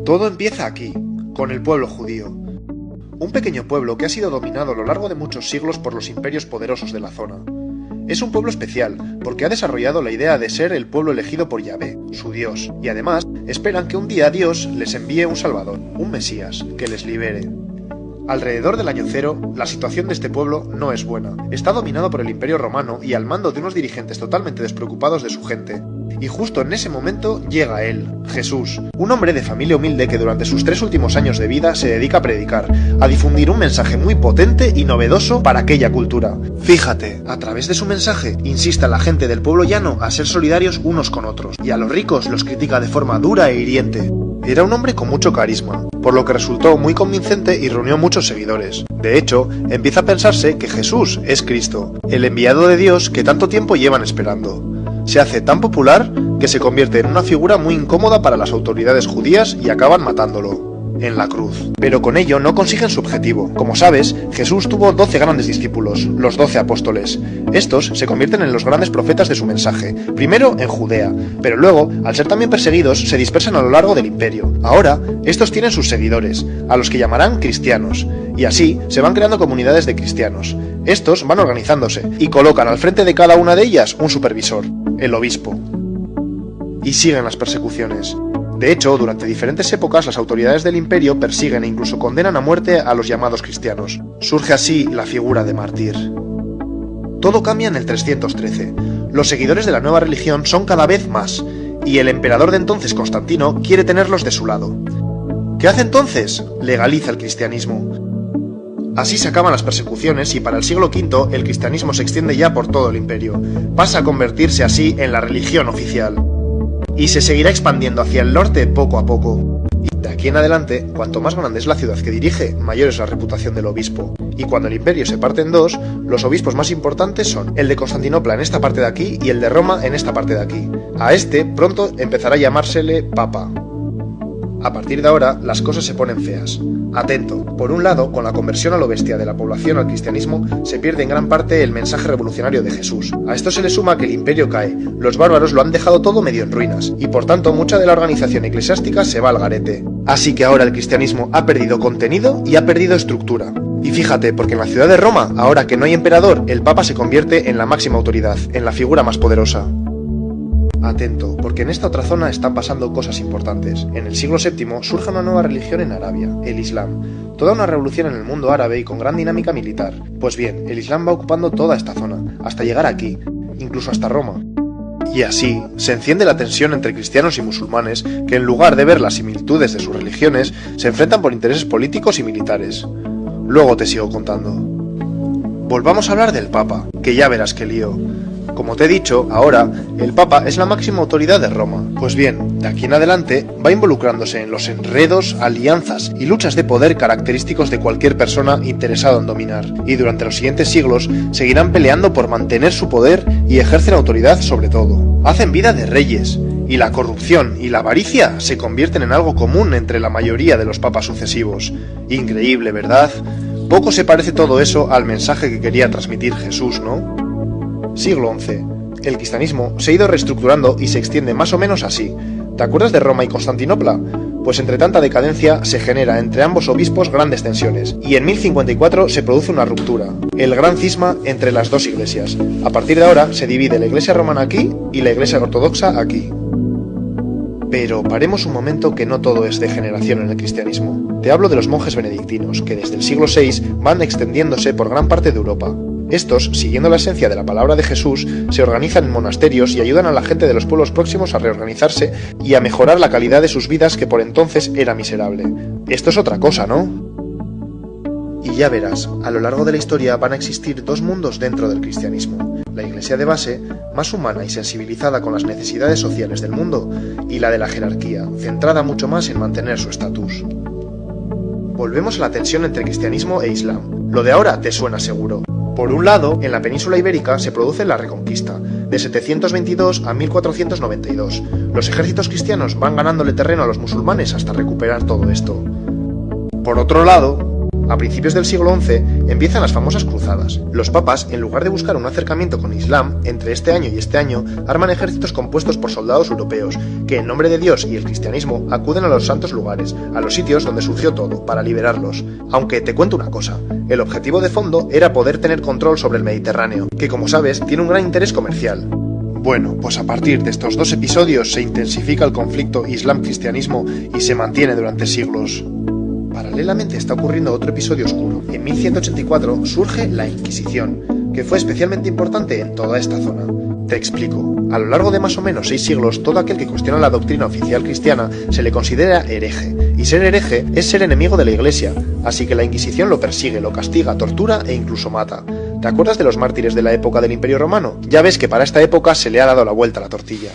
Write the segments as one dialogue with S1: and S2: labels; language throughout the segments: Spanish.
S1: Todo empieza aquí, con el pueblo judío. Un pequeño pueblo que ha sido dominado a lo largo de muchos siglos por los imperios poderosos de la zona. Es un pueblo especial, porque ha desarrollado la idea de ser el pueblo elegido por Yahvé, su Dios, y además esperan que un día Dios les envíe un Salvador, un Mesías, que les libere. Alrededor del año cero, la situación de este pueblo no es buena. Está dominado por el Imperio Romano y al mando de unos dirigentes totalmente despreocupados de su gente. Y justo en ese momento llega él, Jesús, un hombre de familia humilde que durante sus 3 últimos años de vida se dedica a predicar, a difundir un mensaje muy potente y novedoso para aquella cultura. Fíjate, a través de su mensaje insiste a la gente del pueblo llano a ser solidarios unos con otros, y a los ricos los critica de forma dura e hiriente. Era un hombre con mucho carisma, por lo que resultó muy convincente y reunió muchos seguidores. De hecho, empieza a pensarse que Jesús es Cristo, el enviado de Dios que tanto tiempo llevan esperando. Se hace tan popular que se convierte en una figura muy incómoda para las autoridades judías y acaban matándolo en la cruz. Pero con ello no consiguen su objetivo. Como sabes, Jesús tuvo 12 grandes discípulos, los 12 apóstoles. Estos se convierten en los grandes profetas de su mensaje, primero en Judea, pero luego, al ser también perseguidos, se dispersan a lo largo del imperio. Ahora, estos tienen sus seguidores, a los que llamarán cristianos, y así se van creando comunidades de cristianos. Estos van organizándose y colocan al frente de cada una de ellas un supervisor, el obispo. Y siguen las persecuciones. De hecho, durante diferentes épocas las autoridades del imperio persiguen e incluso condenan a muerte a los llamados cristianos. Surge así la figura de mártir. Todo cambia en el 313. Los seguidores de la nueva religión son cada vez más, y el emperador de entonces, Constantino, quiere tenerlos de su lado. ¿Qué hace entonces? Legaliza el cristianismo. Así se acaban las persecuciones y para el siglo V el cristianismo se extiende ya por todo el imperio. Pasa a convertirse así en la religión oficial. Y se seguirá expandiendo hacia el norte poco a poco. Y de aquí en adelante, cuanto más grande es la ciudad que dirige, mayor es la reputación del obispo. Y cuando el imperio se parte en dos, los obispos más importantes son el de Constantinopla en esta parte de aquí y el de Roma en esta parte de aquí. A este pronto empezará a llamársele Papa. A partir de ahora, las cosas se ponen feas. Atento, por un lado, con la conversión a lo bestia de la población al cristianismo, se pierde en gran parte el mensaje revolucionario de Jesús. A esto se le suma que el imperio cae, los bárbaros lo han dejado todo medio en ruinas, y por tanto mucha de la organización eclesiástica se va al garete. Así que ahora el cristianismo ha perdido contenido y ha perdido estructura. Y fíjate, porque en la ciudad de Roma, ahora que no hay emperador, el Papa se convierte en la máxima autoridad, en la figura más poderosa. Atento, porque en esta otra zona están pasando cosas importantes. En el siglo VII surge una nueva religión en Arabia, el Islam. Toda una revolución en el mundo árabe y con gran dinámica militar. Pues bien, el Islam va ocupando toda esta zona, hasta llegar aquí, incluso hasta Roma. Y así, se enciende la tensión entre cristianos y musulmanes, que en lugar de ver las similitudes de sus religiones, se enfrentan por intereses políticos y militares. Luego te sigo contando. Volvamos a hablar del Papa, que ya verás qué lío. Como te he dicho, ahora, el Papa es la máxima autoridad de Roma. Pues bien, de aquí en adelante, va involucrándose en los enredos, alianzas y luchas de poder característicos de cualquier persona interesada en dominar. Y durante los siguientes siglos, seguirán peleando por mantener su poder y ejercen autoridad sobre todo. Hacen vida de reyes, y la corrupción y la avaricia se convierten en algo común entre la mayoría de los papas sucesivos. Increíble, ¿verdad? Poco se parece todo eso al mensaje que quería transmitir Jesús, ¿no? Siglo XI. El cristianismo se ha ido reestructurando y se extiende más o menos así. ¿Te acuerdas de Roma y Constantinopla? Pues entre tanta decadencia se genera entre ambos obispos grandes tensiones, y en 1054 se produce una ruptura, el gran cisma entre las dos iglesias. A partir de ahora se divide la iglesia romana aquí y la iglesia ortodoxa aquí. Pero paremos un momento que no todo es degeneración en el cristianismo. Te hablo de los monjes benedictinos, que desde el siglo VI van extendiéndose por gran parte de Europa. Estos, siguiendo la esencia de la palabra de Jesús, se organizan en monasterios y ayudan a la gente de los pueblos próximos a reorganizarse y a mejorar la calidad de sus vidas que por entonces era miserable. Esto es otra cosa, ¿no? Y ya verás, a lo largo de la historia van a existir dos mundos dentro del cristianismo. La iglesia de base, más humana y sensibilizada con las necesidades sociales del mundo, y la de la jerarquía, centrada mucho más en mantener su estatus. Volvemos a la tensión entre cristianismo e islam. Lo de ahora te suena seguro. Por un lado, en la península ibérica se produce la Reconquista, de 722 a 1492. Los ejércitos cristianos van ganándole terreno a los musulmanes hasta recuperar todo esto. Por otro lado, A principios del siglo XI empiezan las famosas cruzadas. Los papas, en lugar de buscar un acercamiento con Islam, entre este año y este año, arman ejércitos compuestos por soldados europeos, que en nombre de Dios y el cristianismo acuden a los santos lugares, a los sitios donde surgió todo, para liberarlos. Aunque te cuento una cosa, el objetivo de fondo era poder tener control sobre el Mediterráneo, que como sabes tiene un gran interés comercial. Bueno, pues a partir de estos 2 episodios se intensifica el conflicto Islam-cristianismo y se mantiene durante siglos. Paralelamente está ocurriendo otro episodio oscuro. En 1184 surge la Inquisición, que fue especialmente importante en toda esta zona. Te explico. A lo largo de más o menos 6 siglos, todo aquel que cuestiona la doctrina oficial cristiana se le considera hereje. Y ser hereje es ser enemigo de la Iglesia, así que la Inquisición lo persigue, lo castiga, tortura e incluso mata. ¿Te acuerdas de los mártires de la época del Imperio Romano? Ya ves que para esta época se le ha dado la vuelta a la tortilla.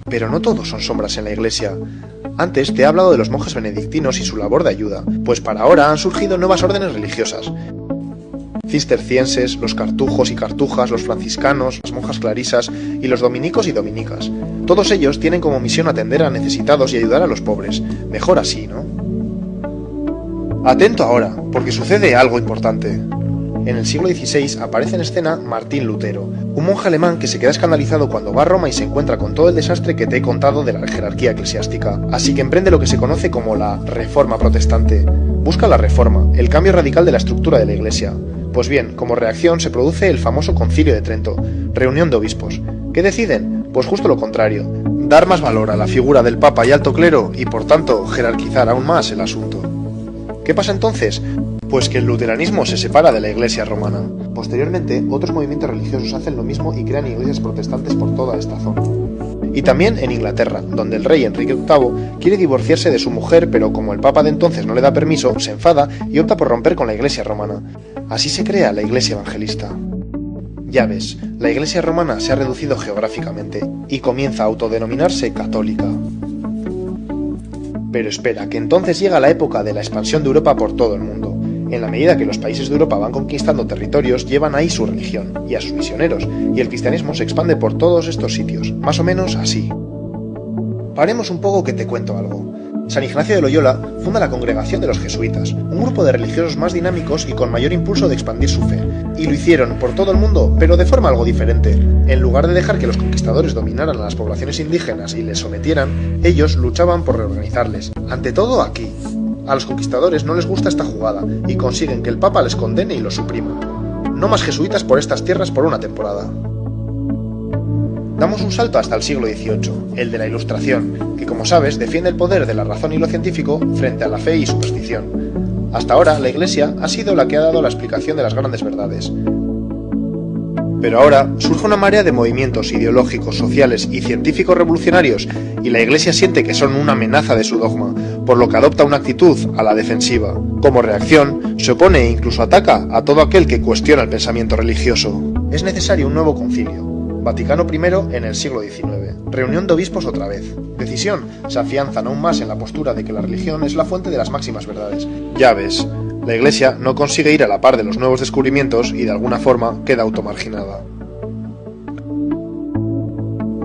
S1: Pero no todos son sombras en la Iglesia. Antes te he hablado de los monjes benedictinos y su labor de ayuda, pues para ahora han surgido nuevas órdenes religiosas. Cistercienses, los cartujos y cartujas, los franciscanos, las monjas clarisas y los dominicos y dominicas. Todos ellos tienen como misión atender a necesitados y ayudar a los pobres. Mejor así, ¿no? Atento ahora, porque sucede algo importante. En el siglo XVI aparece en escena Martín Lutero, un monje alemán que se queda escandalizado cuando va a Roma y se encuentra con todo el desastre que te he contado de la jerarquía eclesiástica, así que emprende lo que se conoce como la Reforma Protestante. Busca la reforma, el cambio radical de la estructura de la Iglesia. Pues bien, como reacción se produce el famoso Concilio de Trento, reunión de obispos. ¿Qué deciden? Pues justo lo contrario, dar más valor a la figura del Papa y alto clero y por tanto jerarquizar aún más el asunto. ¿Qué pasa entonces? Pues que el luteranismo se separa de la Iglesia romana. Posteriormente, otros movimientos religiosos hacen lo mismo y crean iglesias protestantes por toda esta zona. Y también en Inglaterra, donde el rey Enrique VIII quiere divorciarse de su mujer, pero como el Papa de entonces no le da permiso, se enfada y opta por romper con la Iglesia romana. Así se crea la Iglesia evangelista. Ya ves, la Iglesia romana se ha reducido geográficamente y comienza a autodenominarse católica. Pero espera, que entonces llega la época de la expansión de Europa por todo el mundo. En la medida que los países de Europa van conquistando territorios, llevan ahí su religión y a sus misioneros, y el cristianismo se expande por todos estos sitios, más o menos así. Paremos un poco que te cuento algo. San Ignacio de Loyola funda la Congregación de los Jesuitas, un grupo de religiosos más dinámicos y con mayor impulso de expandir su fe. Y lo hicieron por todo el mundo, pero de forma algo diferente. En lugar de dejar que los conquistadores dominaran a las poblaciones indígenas y les sometieran, ellos luchaban por reorganizarles. Ante todo aquí. A los conquistadores no les gusta esta jugada y consiguen que el Papa les condene y los suprima. No más jesuitas por estas tierras por una temporada. Damos un salto hasta el siglo XVIII, el de la Ilustración, que como sabes defiende el poder de la razón y lo científico frente a la fe y superstición. Hasta ahora la Iglesia ha sido la que ha dado la explicación de las grandes verdades. Pero ahora surge una marea de movimientos ideológicos, sociales y científicos revolucionarios y la Iglesia siente que son una amenaza de su dogma, por lo que adopta una actitud a la defensiva. Como reacción, se opone e incluso ataca a todo aquel que cuestiona el pensamiento religioso. Es necesario un nuevo concilio. Vaticano I en el siglo XIX. Reunión de obispos otra vez. Decisión, se afianzan aún más en la postura de que la religión es la fuente de las máximas verdades. Ya ves, la Iglesia no consigue ir a la par de los nuevos descubrimientos y de alguna forma queda automarginada.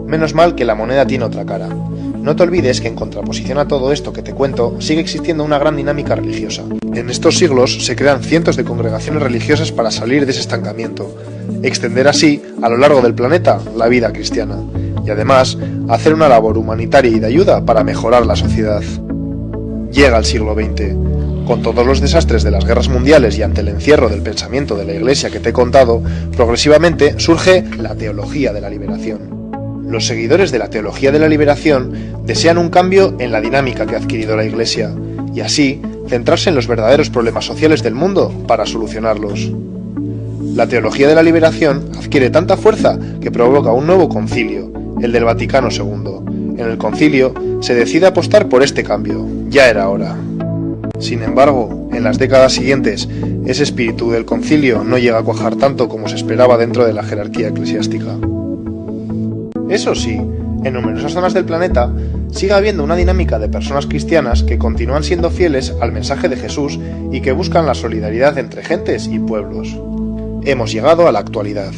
S1: Menos mal que la moneda tiene otra cara. No te olvides que en contraposición a todo esto que te cuento, sigue existiendo una gran dinámica religiosa. En estos siglos se crean cientos de congregaciones religiosas para salir de ese estancamiento, extender así, a lo largo del planeta, la vida cristiana, y además, hacer una labor humanitaria y de ayuda para mejorar la sociedad. Llega el siglo XX. Con todos los desastres de las guerras mundiales y ante el encierro del pensamiento de la Iglesia que te he contado, progresivamente surge la teología de la liberación. Los seguidores de la teología de la liberación desean un cambio en la dinámica que ha adquirido la Iglesia, y así centrarse en los verdaderos problemas sociales del mundo para solucionarlos. La teología de la liberación adquiere tanta fuerza que provoca un nuevo concilio, el del Vaticano II. En el concilio se decide apostar por este cambio, ya era hora. Sin embargo, en las décadas siguientes, ese espíritu del concilio no llega a cuajar tanto como se esperaba dentro de la jerarquía eclesiástica. Eso sí, en numerosas zonas del planeta sigue habiendo una dinámica de personas cristianas que continúan siendo fieles al mensaje de Jesús y que buscan la solidaridad entre gentes y pueblos. Hemos llegado a la actualidad.